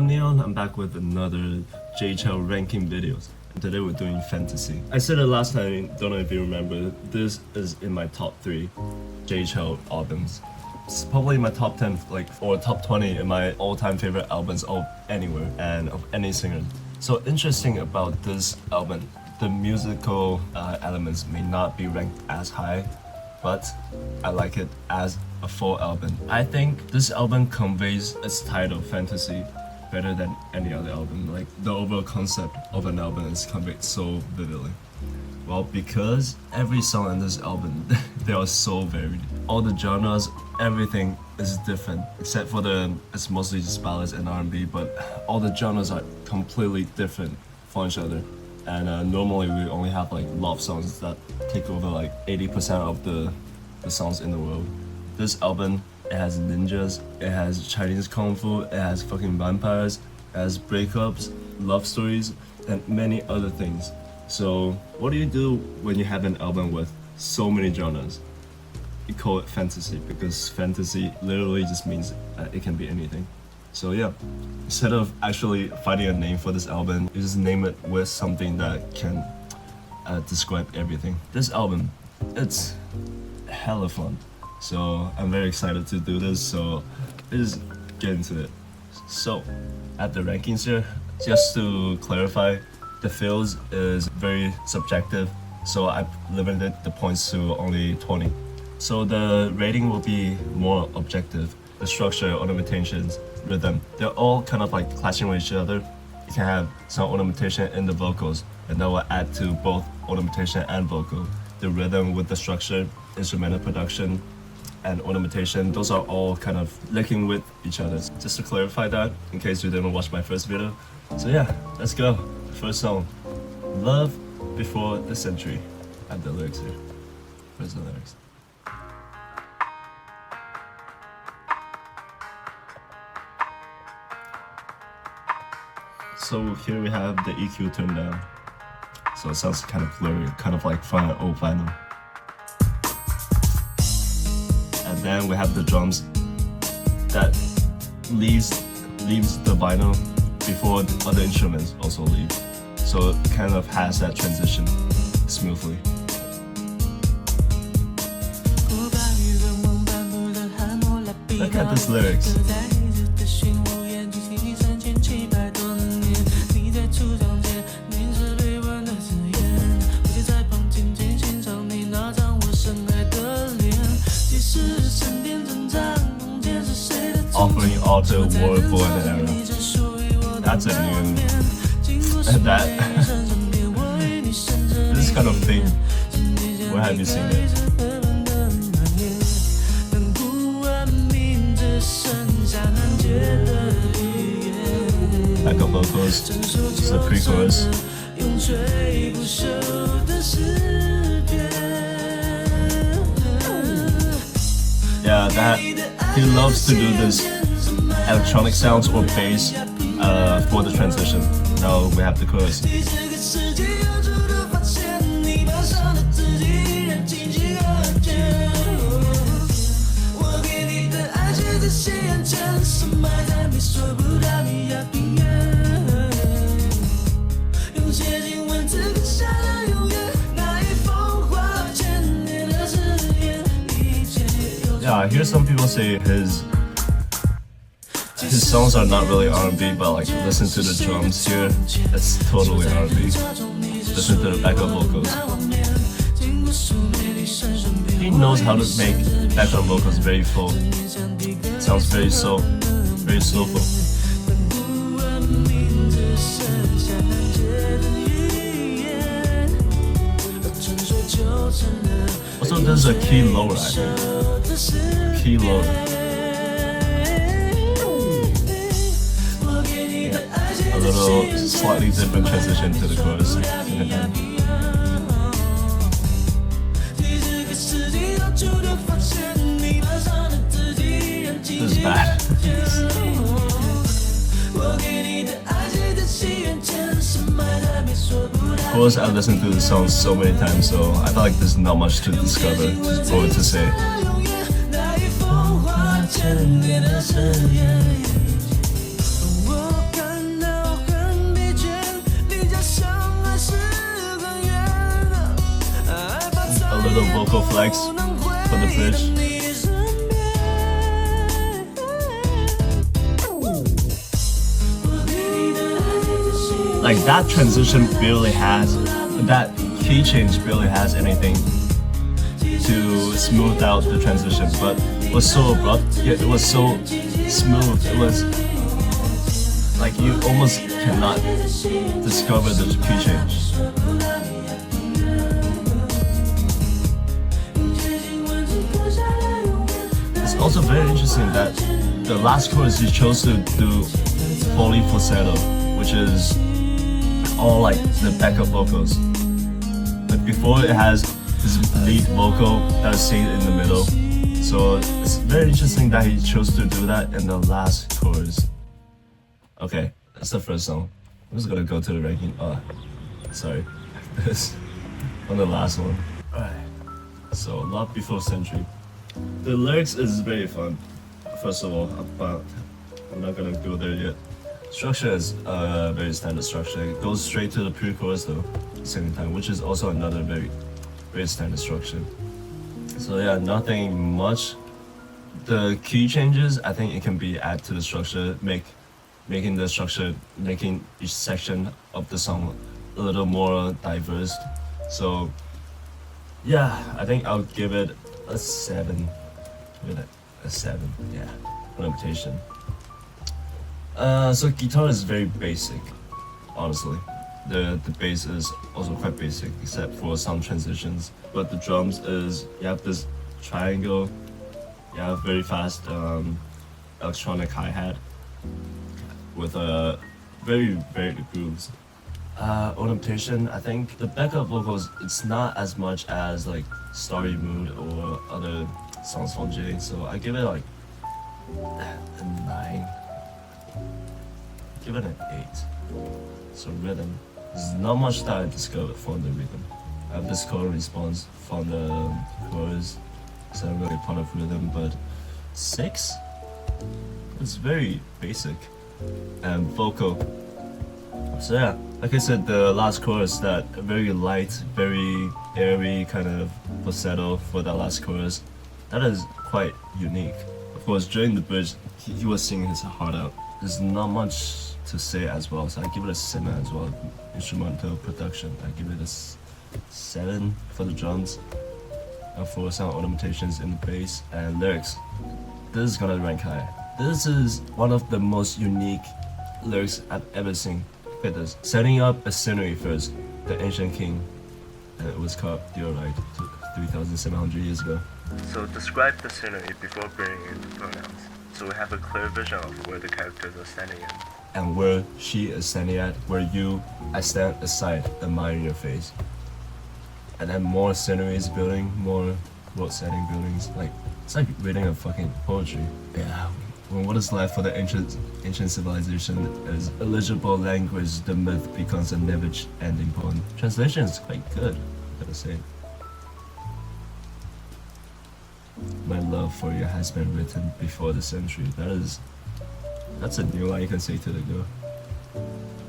I'm Neon. I'm back with another Jay Chou ranking videos. Today we're doing Fantasy. I said it last time, don't know if you remember, this is in my top 3 Jay Chou albums. It's probably my top 10, or top 20 in my all-time favorite albums of anywhere and of any singer. So interesting about this album, the musical elements may not be ranked as high, but I like it as a full album. I think this album conveys its title, Fantasy, better than any other album. Like, the overall concept of an album is conveyed so vividly. Well, because every song in this album, they are so varied. All the genres, everything is different, except for it's mostly just ballads and R&B, but all the genres are completely different from each other. And normally we only have like love songs that take over like 80% of the songs in the world. This album, it has ninjas, it has Chinese kung fu, it has fucking vampires, it has breakups, love stories, and many other things. So what do you do when you have an album with so many genres? You call it fantasy, because fantasy literally just means it can be anything. So yeah, instead of actually finding a name for this album, you just name it with something that can describe everything. This album, it's hella fun. So I'm very excited to do this, so let's just get into it. So at the rankings here, just to clarify, the feels is very subjective, so I limited the points to only 20. So the rating will be more objective. The structure, ornamentations, rhythm, they're all kind of like clashing with each other. You can have some ornamentation in the vocals, and that will add to both ornamentation and vocal. The rhythm with the structure, instrumental production, and ornamentation, those are all kind of linking with each other. Just to clarify that, in case you didn't watch my first video. So yeah, let's go. First song, Love Before the Century. I have the lyrics here. Where's the lyrics? So here we have the EQ turned down. So it sounds kind of blurry, kind of like from an old vinyl. And then we have the drums that leaves the vinyl before the other instruments also leave. So it kind of has that transition smoothly. Look at these lyrics. Offering all to war for an era. That's a new. This kind of thing. Where have you seen it? Backup vocals, just a pre-chorus. Yeah, that he loves to do this electronic sounds or bass for the transition. Now we have the chorus. Yeah, I hear some people say his songs are not really R&B, but like listen to the drums here, it's totally R&B. Listen to the backup vocals. He knows how to make backup vocals very full. Sounds very soulful. Also, there's a key lower, I think. Key lower. A little slightly different transition to the chorus. This is bad. Of course, I've listened to the song so many times, so I feel like there's not much to discover or to say. little vocal flex for the bridge. Like that transition barely has, that key change barely has anything to smooth out the transition, but it was so abrupt, yet it was so smooth. It was like you almost cannot discover the key change. It's also very interesting that the last chorus he chose to do fully falsetto, which is all like the backup vocals. But before it has his lead vocal that is seen in the middle. So it's very interesting that he chose to do that in the last chorus. Okay, that's the first song. I'm just gonna go to the ranking. Sorry. This on the last one. Alright. So Love Before Century. The lyrics is very fun. First of all, but I'm not gonna go there yet. Structure is a very standard structure. It goes straight to the pre-chorus though, second time, which is also another very standard structure. So yeah, nothing much. The key changes, I think it can be added to the structure, making the structure, making each section of the song a little more diverse. So yeah, I think I'll give it a 7. Give it a 7, yeah, limitation. So guitar is very basic, honestly. The bass is also quite basic, except for some transitions. But the drums is, you have this triangle, you have very fast electronic hi-hat with a very good grooves. Ornamentation, I think the backup vocals, it's not as much as like Starry Mood or other songs from Jay, so I give it like a 9. Give it an 8. So rhythm, there's not much that I discovered from the rhythm. I have this chord response from the chorus, so I'm really part of rhythm, but 6? It's very basic. And vocal. So yeah, like I said, the last chorus, that very light, very airy kind of falsetto for that last chorus, that is quite unique. Of course, during the bridge, he was singing his heart out. There's not much to say as well, so I give it a 7 as well. Instrumental production, I give it a 7 for the drums, and for some ornamentations in the bass and lyrics. This is gonna rank high. This is one of the most unique lyrics I've ever seen. Look at this. Setting up a scenery first, the ancient king, and it was called Theodorite 3,700 years ago. So describe the scenery before bringing in the pronouns. So we have a clear vision of where the characters are standing in. And where she is standing at, where I stand aside, admiring your face. And then more sceneries building, more world setting buildings. Like, it's like reading a fucking poetry. Yeah. When what is left for the ancient civilization is illegible language, the myth becomes a never-ending poem. Translation is quite good, I gotta say. My love for you has been written before the century. That's a new line you can say to the girl.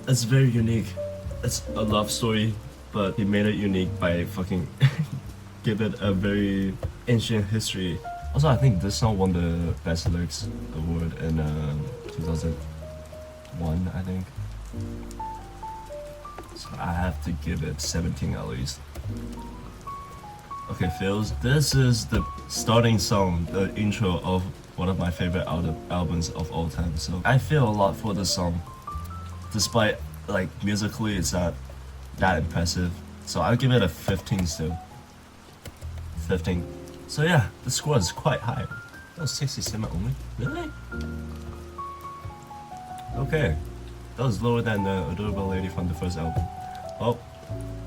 It's very unique. It's a love story, but he made it unique by fucking give it a very ancient history. Also, I think this song won the Best Lyrics Award in 2001, I think. So I have to give it 17 at least. Okay, Phils, this is the starting song, the intro of one of my favorite albums of all time. So I feel a lot for this song, despite like musically it's not that impressive. So I'll give it a 15 still. 15. So yeah, the score is quite high. That was 67 only. Really? Okay, that was lower than the Adorable Lady from the first album. Oh,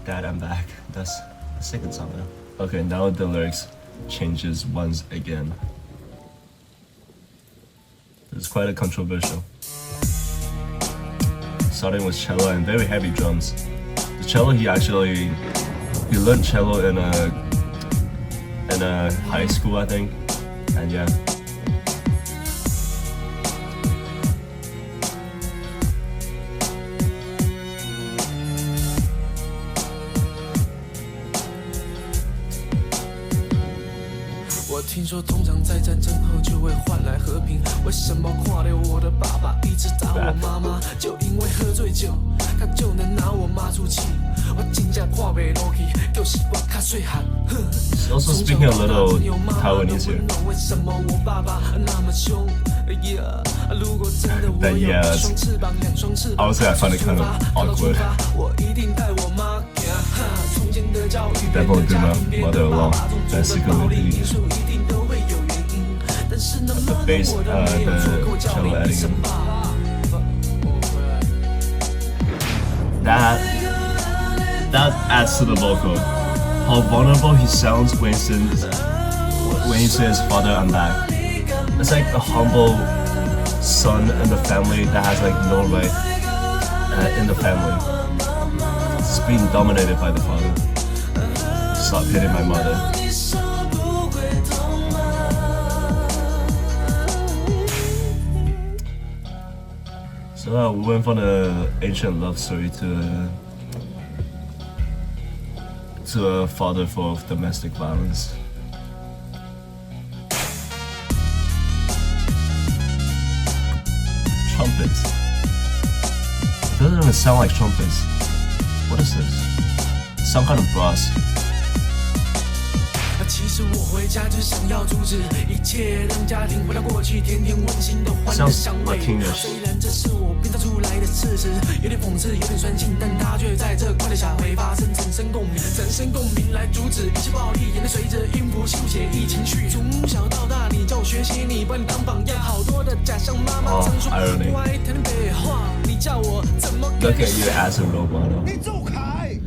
Dad, I'm back. That's the second song now. Okay, now the lyrics changes once again. It's quite a controversial. Starting with cello and very heavy drums. The cello, he learned cello in a high school, I think, and yeah. 听说通常在战争后就会换来和平，为什么看到我的爸爸一直打我妈妈？就因为喝醉酒，他就能拿我妈出气。我真正看不落去，就是我较细汉。Also speaking a little Taiwanese here. 为什么我爸爸那么凶？如果真的我有一双翅膀，两双翅膀， Honestly, I find it kind of awkward. 我一定带我妈行。从前的教育， Definitely do my mother along. That's secretly the bass, the cello adding in. That adds to the vocal. How vulnerable he sounds when he says, "Father, I'm back." It's like a humble son in the family that has like no right in the family. It's being dominated by the father. Stop hitting my mother. So we went from the ancient love story to a father for domestic violence. Trumpets. It doesn't even sound like trumpets. What is this? Some kind of brass. 其实我回家就想要阻止一切，让家庭回到过去，天天温馨的欢乐香味。虽然这是我编造出来的事实，有点讽刺，有点酸性，但它却在这快乐下会发生，产生共鸣，产生共鸣来阻止一切暴力，眼泪随着音符书写一情绪。从小到大，你叫我学习你，把你当榜样，好多的假象，妈妈常说乖，谈点北话，你叫我怎么跟你 Look at you as a role model. 你走开！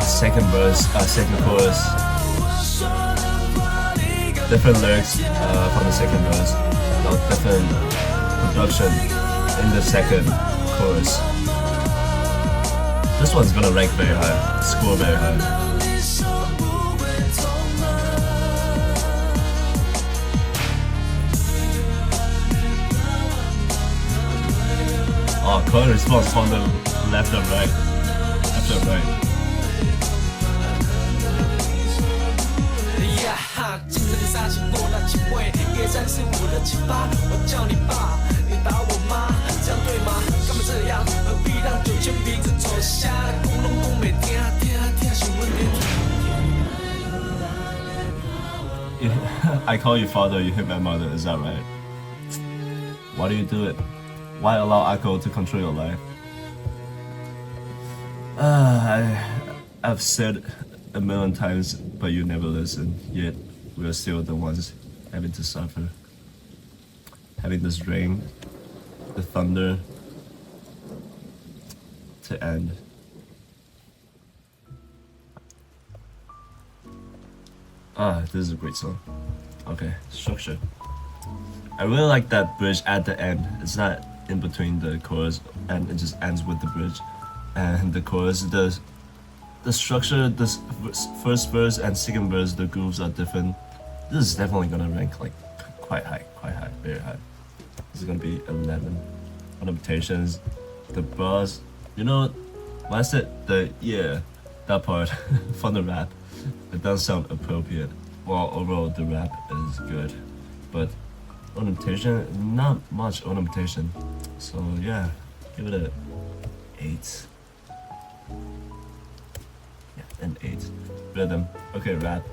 Second verse, second chorus. Different lyrics from the second verse. No, different production in the second chorus. This one's gonna rank very high, score very high. Oh, chord response from the left and right. Left and right. 今日的杀气过那情味，夜345的7、8，我叫你爸，你打我妈，这样对吗？干嘛这样？何必让酒牵鼻子走下？公拢讲袂听，听是阮的。 I call you father, you hit my mother, is that right? Why do you do it? Why allow alcohol to control your life? I've said a million times, but you never listen, yet we're still the ones having to suffer. Having this rain, the thunder to end. This is a great song. Okay, structure. I really like that bridge at the end. It's not in between the chorus and it just ends with the bridge. And the chorus, the structure, this first verse and second verse, the grooves are different. This is definitely gonna rank like quite high, very high. This is gonna be 11. Ornamentations, the bars. You know, when I said that part from the rap, it does sound appropriate. Well, overall the rap is good, but ornamentation, not much ornamentation. So yeah, give it a 8. And 8. Rhythm. Okay, rap.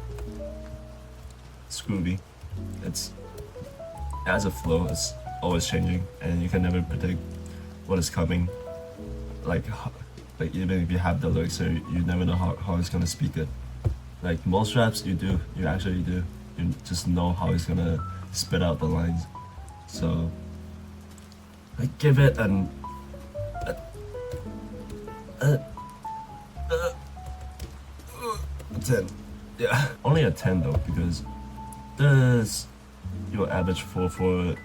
It's groovy. It has a flow. It's always changing, and you can never predict what is coming. Like even if you have the lyrics, you never know how it's gonna speak it. Like most raps, you actually do. You just know how he's gonna spit out the lines. So I give it a 10. Yeah, only a 10 though, because there's your average 4/4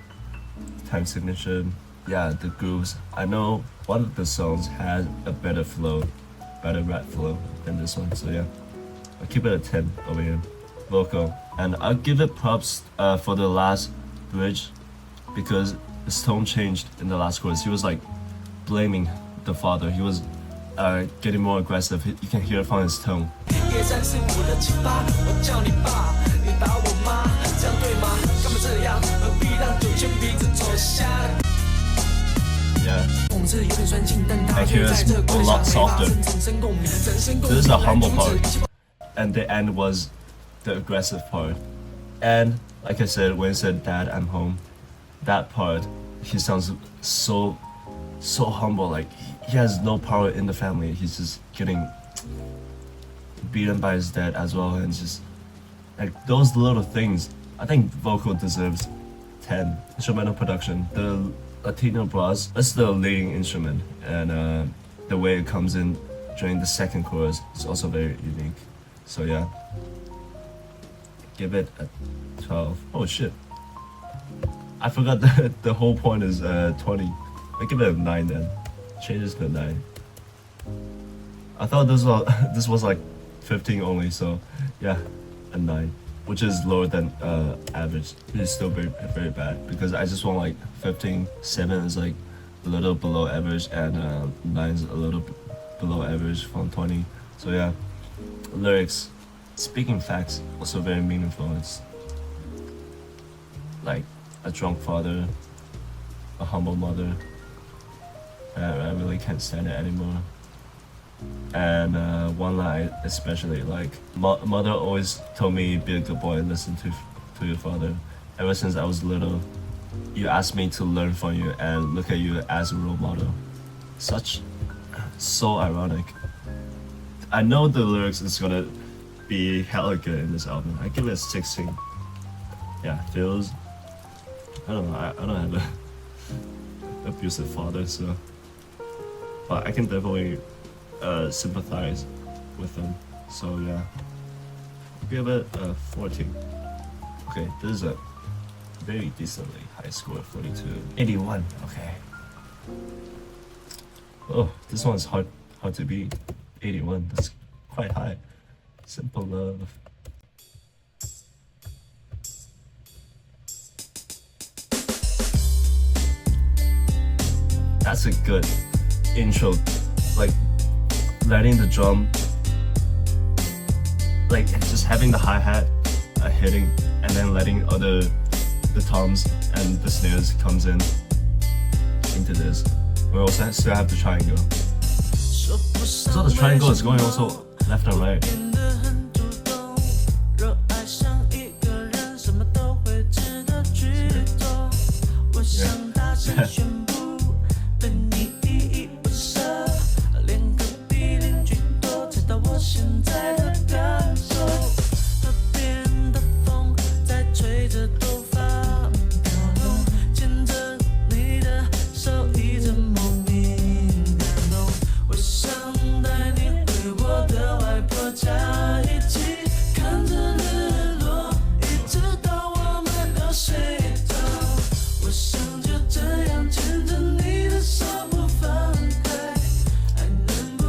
time signature. Yeah, the grooves. I know one of the songs had a better flow, better rap flow than this one. So yeah, I'll keep it a 10 over here. Vocal, and I'll give it props for the last bridge, because his tone changed in the last chorus. He was like blaming the father. He was getting more aggressive. You can hear it from his tone. 35的奇葩，我叫你爸，你打我妈，这样对吗？干嘛这样？何必让9000鼻子走瞎？Yeah. And here's a lot softer. This is the humble part, and the end was the aggressive part. And like I said, when he said "Dad, I'm home," that part, he sounds so humble. Like he has no power in the family. He's just getting beaten by his dad as well, and just like those little things. I think vocal deserves 10. Instrumental production. The Latino brass, that's the leading instrument, and the way it comes in during the second chorus is also very unique. So yeah, give it a 12. Oh shit, I forgot that the whole point is 20. I give it a 9 then. Change this to a 9. I thought this was like 15 only, so yeah, a 9. Which is lower than average. It's still very bad because I just want like 15. 7 is like a little below average, and 9 is a little below average from 20. So yeah, lyrics, speaking facts, also very meaningful. It's like a drunk father, a humble mother. I really can't stand it anymore. And one line especially, like mother always told me be a good boy and listen to your father. Ever since I was little, you asked me to learn from you and look at you as a role model. So ironic. I know the lyrics is gonna be hella good in this album. I give it a 16. Yeah, feels, I don't know, I don't have a abusive father, so, but I can definitely sympathize with them. So yeah, give it a 14. Okay, this is a very decently high score, 42. 81, okay. Oh, this one's hard to beat. 81, that's quite high. Simple Love. That's a good intro, like letting the drum, like just having the hi-hat hitting, and then letting the toms and the snares comes in into this. We also still have the triangle. So the triangle is going also left and right. Yeah.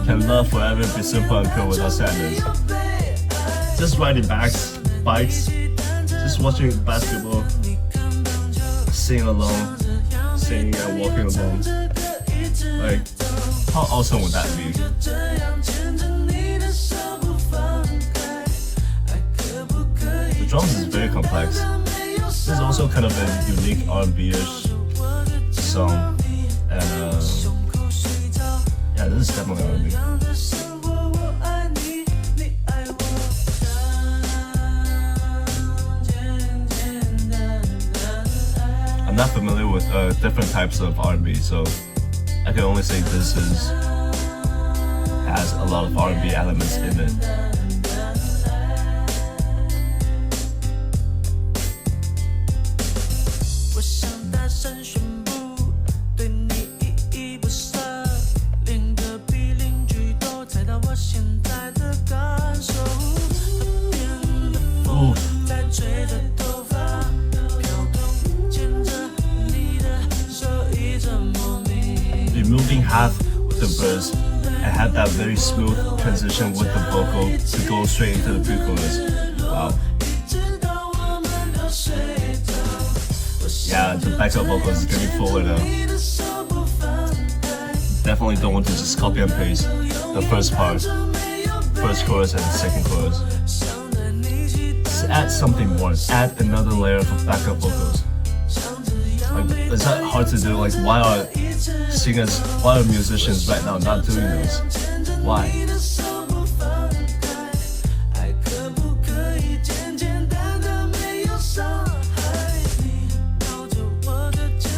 Can love forever be simple and pure without sadness? Just riding bikes, just watching basketball, singing along, singing and walking along. Like, how awesome would that be? The drums is very complex. This is also kind of a unique R&B-ish song, and yeah, this is definitely R&B. I'm not familiar with different types of R&B, so I can only say this has a lot of R&B elements in it. Removing half the verse and have that very smooth transition with the vocal to go straight into the pre-chorus. Wow. Yeah, the backup vocal is getting forward now. Definitely don't want to just copy and paste the first part first chorus and second chorus. Just add something more. Add another layer of backup vocals. Like, is that hard to do? Like, why are singers, why are musicians right now not doing those? Why?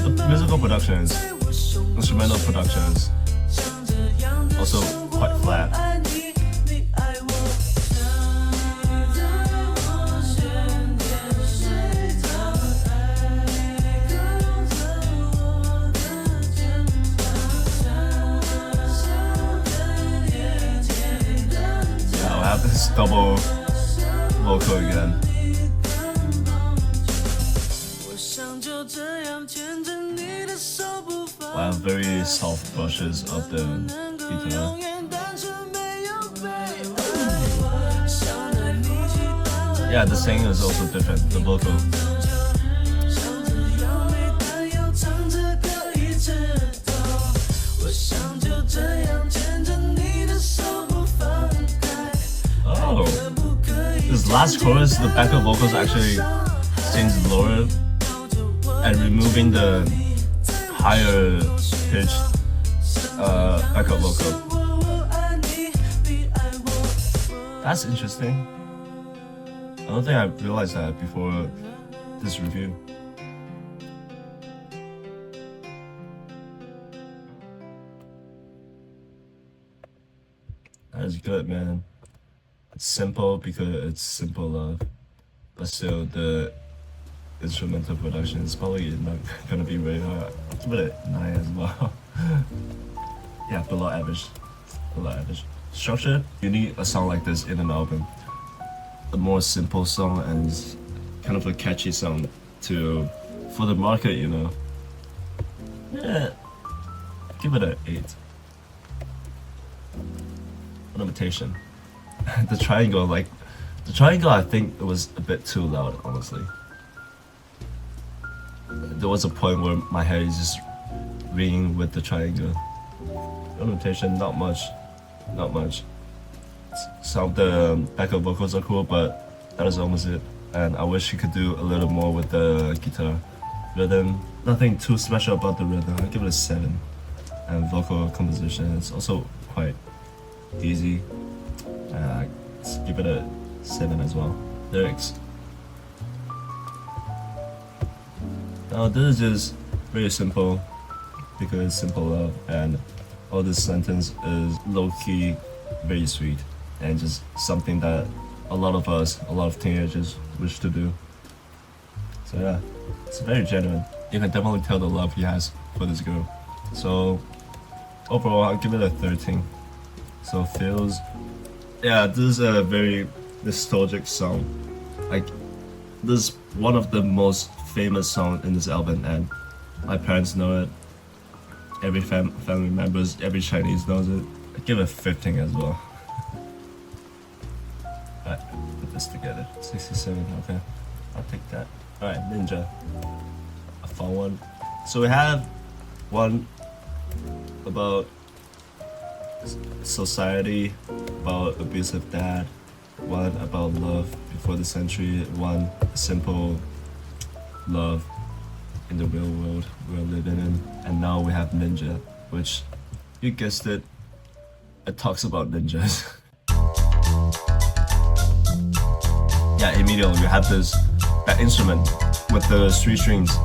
The musical productions, instrumental productions, also quite flat. Yeah, I'll have this double vocal again. Wow, very soft brushes of the guitar. Yeah, the singing is also different, the vocal. Oh, this last chorus, the backup vocals actually sings lower and removing the higher pitched backup vocal. That's interesting. I don't think I realized that before this review. That is good, man. It's simple because it's simple love, but still the instrumental production is probably not gonna be very hard. I'll give it a 9 as well. Yeah, below average. Below average. Structure, you need a song like this in an album. A more simple song and kind of a catchy song for the market, you know. Yeah, give it an 8. Limitation. The triangle, I think it was a bit too loud, honestly. There was a point where my head is just ringing with the triangle. Limitation, not much. Some of the backup vocals are cool, but that is almost it. And I wish you could do a little more with the guitar. Rhythm, nothing too special about the rhythm. I'll give it a 7. And vocal composition is also quite easy. Let's give it a 7 as well. Lyrics. Now this is just very simple because it's simple love, and all this sentence is low-key, very sweet, and just something that a lot of teenagers wish to do. So yeah, it's very genuine. You can definitely tell the love he has for this girl. So overall, I'll give it a 13. So feels, yeah, this is a very nostalgic song. Like, this is one of the most famous songs in this album, and my parents know it. Every family members, every Chinese knows it. I give it a 15 as well. Alright, put this together. 67, okay. I'll take that. Alright, Ninja. I found one. So we have one about society, about abusive dad, one about love before the century, one simple love in the real world we're living in, and now we have Ninja, which, you guessed it, it talks about ninjas. Yeah, immediately we have that instrument with the 3 strings.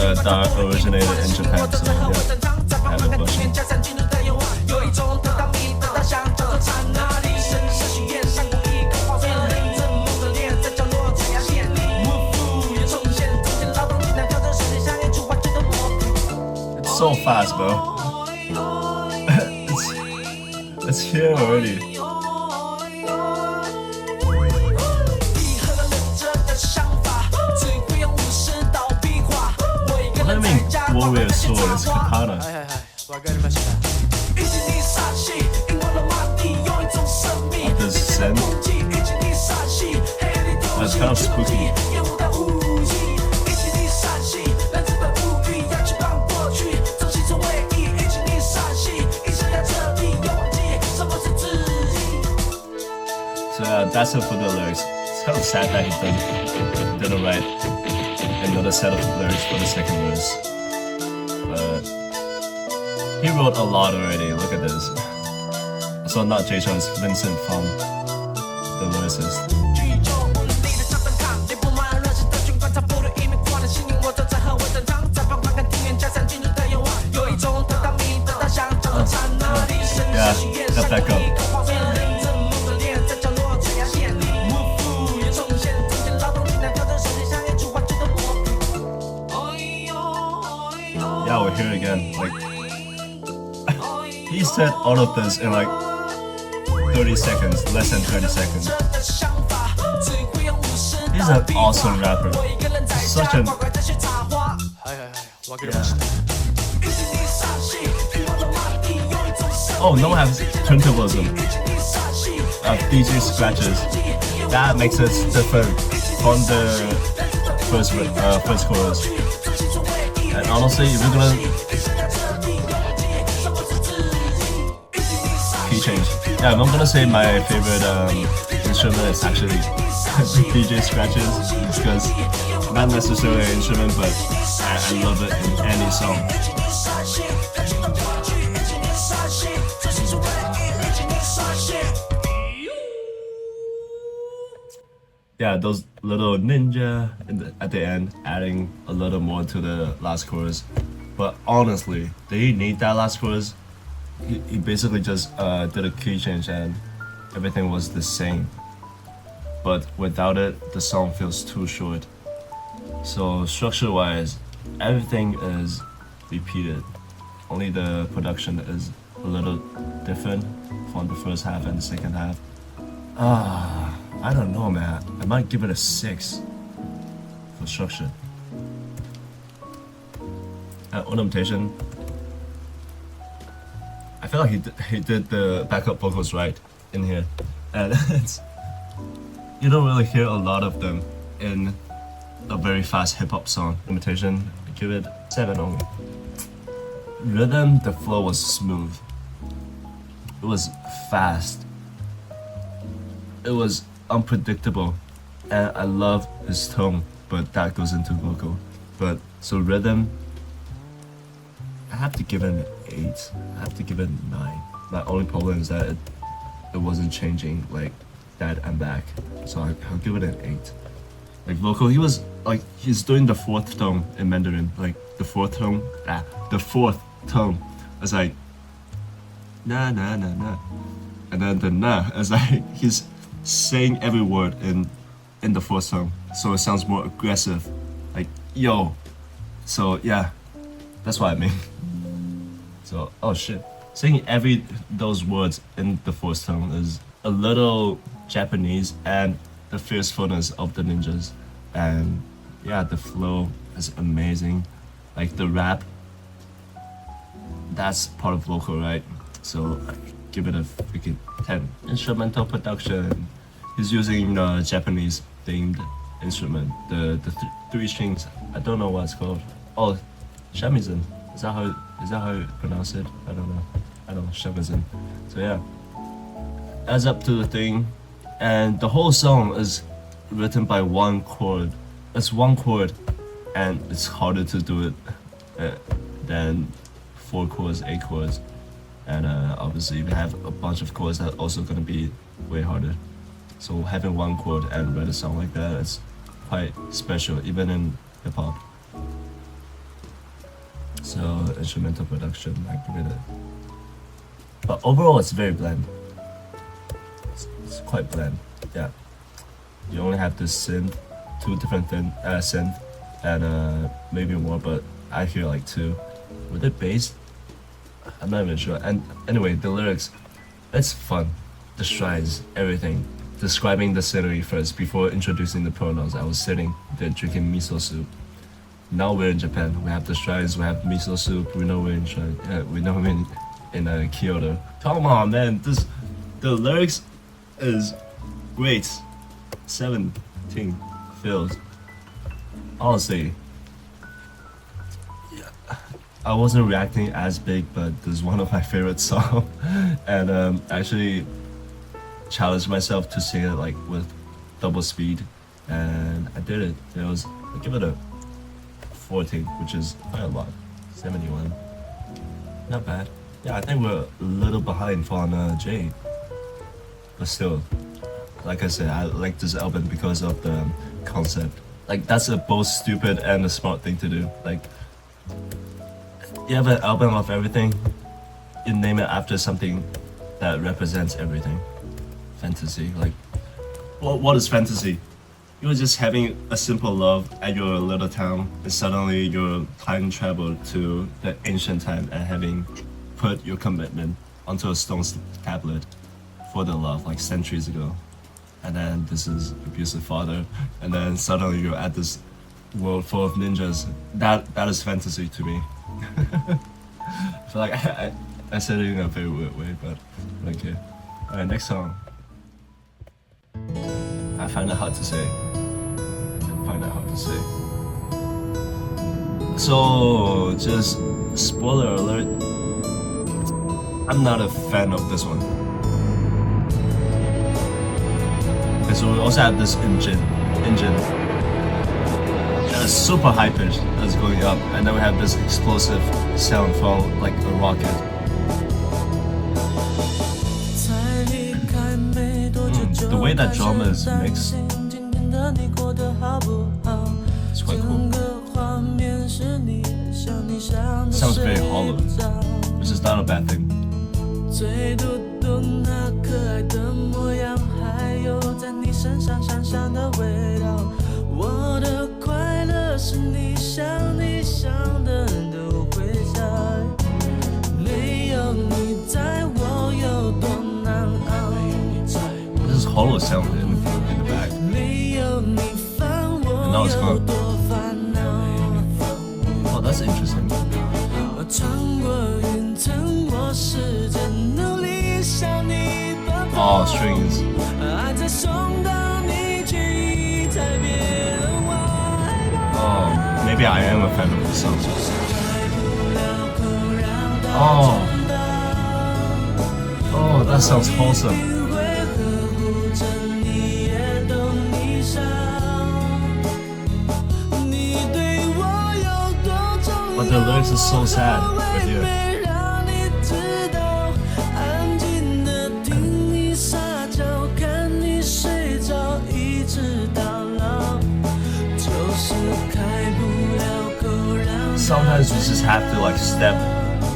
That originated in Japan, so yeah, I have it blushing. It's so fast, bro. it's here already. What do you mean warrior sword? It's katana. This Zen. That's kind of spooky. that's it for the lyrics. It's kind of sad that he didn't write another set of lyrics for the second verse. But he wrote a lot already. Look at this. So not Jay Chou, it's Vincent from the lyricist. Yeah, got back up. Yeah, we're here again. Like, he said all of this in like 30 seconds, less than 30 seconds. He's an awesome rapper. Such an... Yeah. Oh, no one has turntablism. DJ scratches. That makes it different from the first chorus. And honestly, if you're gonna key change. Yeah, if I'm gonna say my favorite instrument is actually DJ scratches, because not necessarily an instrument, but I love it in any song. Yeah, those little ninja at the end, adding a little more to the last chorus. But honestly, did he need that last chorus? He basically just did a key change and everything was the same. But without it, the song feels too short. So structure-wise, everything is repeated. Only the production is a little different from the first half and the second half. I don't know, man. I might give it a 6 for structure. Ornamentation, I feel like he did the backup vocals right in here, and you don't really hear a lot of them in a very fast hip hop song. Ornamentation, I give it 7 only. Rhythm, the flow was smooth. It was fast. It was unpredictable, and I love his tone, but that goes into vocal. But so rhythm, I have to give it an 8. I have to give it a 9. My only problem is that it wasn't changing like that and back, so I'll give it an 8. Like vocal, he's doing the 4th tone in Mandarin, like the 4th tone. The 4th tone is like na na na na, and then the na is like he's saying every word in the 4th tone, so it sounds more aggressive, like yo. So yeah, that's what I mean. So oh shit, saying those words in the 4th tone is a little Japanese, and the fiercefulness of the ninjas, and yeah, the flow is amazing. Like the rap, that's part of vocal, right? So I give it a freaking 10. Instrumental production, he's using a Japanese themed instrument, the 3 strings. I don't know what it's called. Oh, shamisen. Is that how you pronounce it? I don't know, shamisen. So yeah, adds up to the thing, and the whole song is written by 1 chord. It's 1 chord, and it's harder to do it than 4 chords, 8 chords. And obviously, if you have a bunch of chords, that's also gonna be way harder. So having 1 chord and write a song like that is quite special, even in hip hop. So instrumental production, I give it a. But overall, it's very bland. It's quite bland. Yeah. You only have the synth, 2 different synth, and maybe more, but I hear like 2. Were they bass? I'm not even sure. And anyway, the lyrics, it's fun. The strides, everything. Describing the scenery first before introducing the pronouns. I was sitting there drinking miso soup. Now we're in Japan. We have the strides. We have miso soup. We know we're in Kyoto. Come on, man. The lyrics is great. 17 feels. Honestly, I wasn't reacting as big, but this is one of my favorite songs. And actually, challenge myself to sing it like with double speed, and I did it. It was I give it a 14, which is quite a lot. 71, not bad. Yeah, I think we're a little behind on Jay, but still, like I said, I like this album because of the concept. Like that's a both stupid and a smart thing to do. Like you have an album of everything, you name it after something that represents everything. Fantasy, like what is fantasy? You were just having a simple love at your little town, and suddenly you're time traveled to the ancient time and having put your commitment onto a stone tablet for the love like centuries ago. And then this is abusive father, and then suddenly you're at this world full of ninjas. That is fantasy to me. I feel like I said it in a very weird way, but okay. Alright, next song. I find it hard to say. So, just spoiler alert, I'm not a fan of this one. Okay, so we also have this engine that's super high pitched that's going up, and then we have this explosive sound from like a rocket. The way that drama is mixed, it's quite cool. Sounds very hollow, which is not a bad thing. This is hollow sound in the back. And now it's gone. Oh, that's interesting. Oh, strings. Oh, maybe I am a fan of this song. Oh, that sounds wholesome. But the lyrics are so sad right here. Sometimes you just have to like step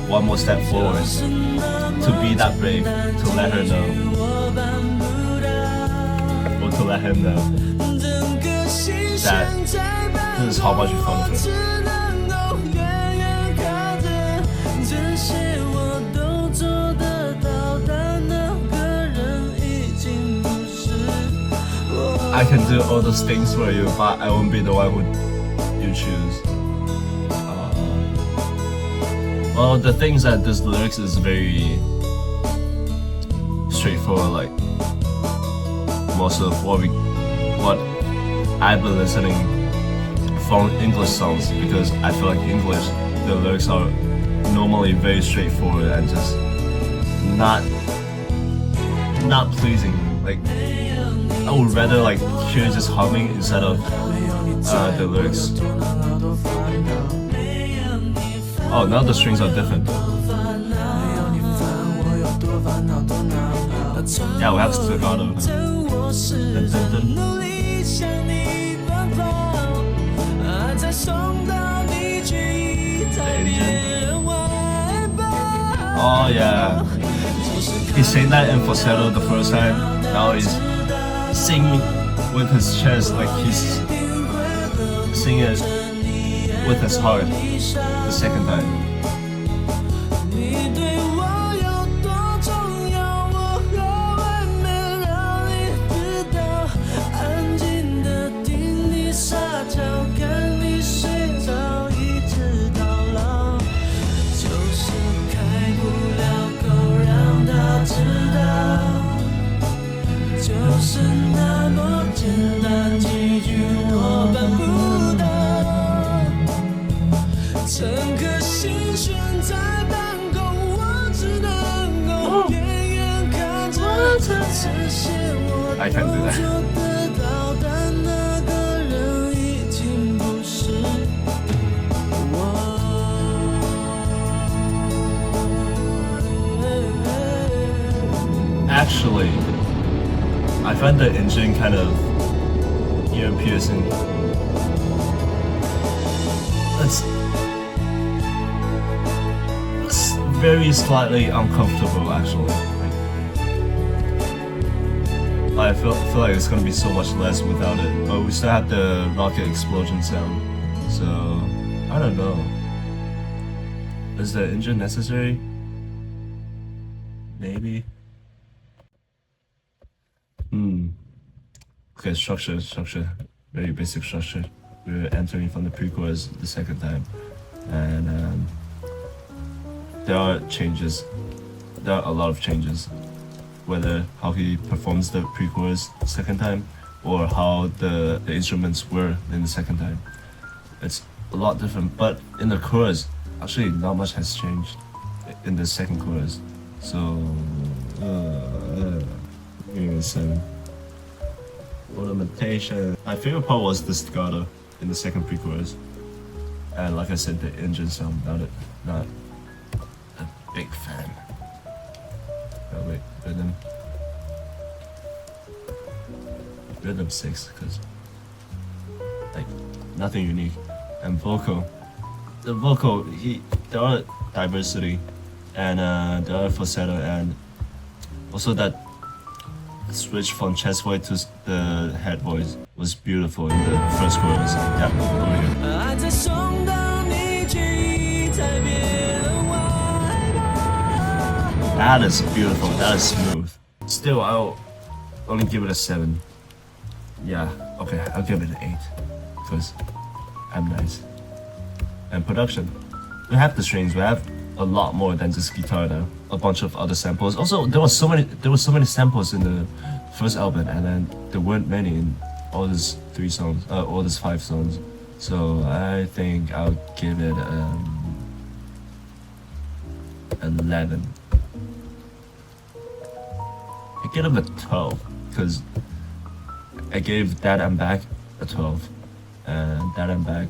one more step forward to be that brave, to let her know, or to let him know that this is how much you fun with her. I can do all those things for you, but I won't be the one who you choose. Well, the things that this lyrics is very straightforward. Like most of what I've been listening from English songs, because I feel like English, the lyrics are normally very straightforward and just not pleasing. Like I would rather like hear just humming instead of the lyrics. Oh, now the strings are different. Yeah, we have staccato. Oh yeah. He's saying that in falsetto the first time. Now he's singing with his chest, like he's singing it with his heart the second time. I can't do that. Actually, I find the engine kind of ear piercing. It's very slightly uncomfortable actually. I feel like it's gonna be so much less without it, but we still have the rocket explosion sound, so I don't know. Is the engine necessary? Maybe. Okay, structure. Very basic structure. We're entering from the pre-chorus the second time, and there are changes. There are a lot of changes. Whether how he performs the pre-chorus the second time, or how the instruments were in the second time. It's a lot different, but in the chorus, actually not much has changed in the second chorus. So, give me a 7. Ornamentation. My favorite part was the staccato in the second pre-chorus. And like I said, the engine sound, not a big fan. Oh wait, rhythm 6, because like nothing unique. And vocal, the vocal, there are diversity, and there are falsetto, and also that switch from chest voice to the head voice was beautiful in the first chorus. Yeah, over here. That is beautiful. That is smooth. Still, I'll only give it a 7. Yeah, okay, I'll give it an 8 because I'm nice. And production, we have the strings. We have a lot more than just guitar now. A bunch of other samples. Also, there were so many samples in the first album, and then there weren't many in all these 3 songs, all these 5 songs. So I think I'll give it 11. I give it a 12 because I gave That and Back a 12, and That and Back,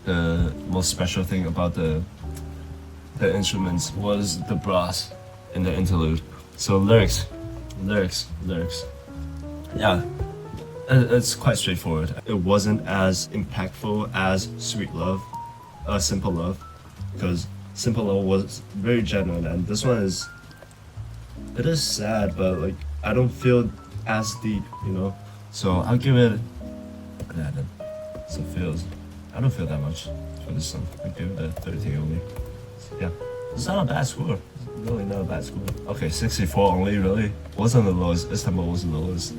the most special thing about the instruments was the brass in the interlude. So lyrics. Yeah, it's quite straightforward. It wasn't as impactful as Sweet Love, Simple Love, because Simple Love was very genuine, and this one is, it is sad, but like I don't feel as deep, you know. So I'll give it 11. So it feels, I don't feel that much for this song. I give it a 13 only. Yeah, it's not a bad score. It's really not a bad score. Okay, 64 only, really? Wasn't the lowest. Istanbul wasn't the lowest.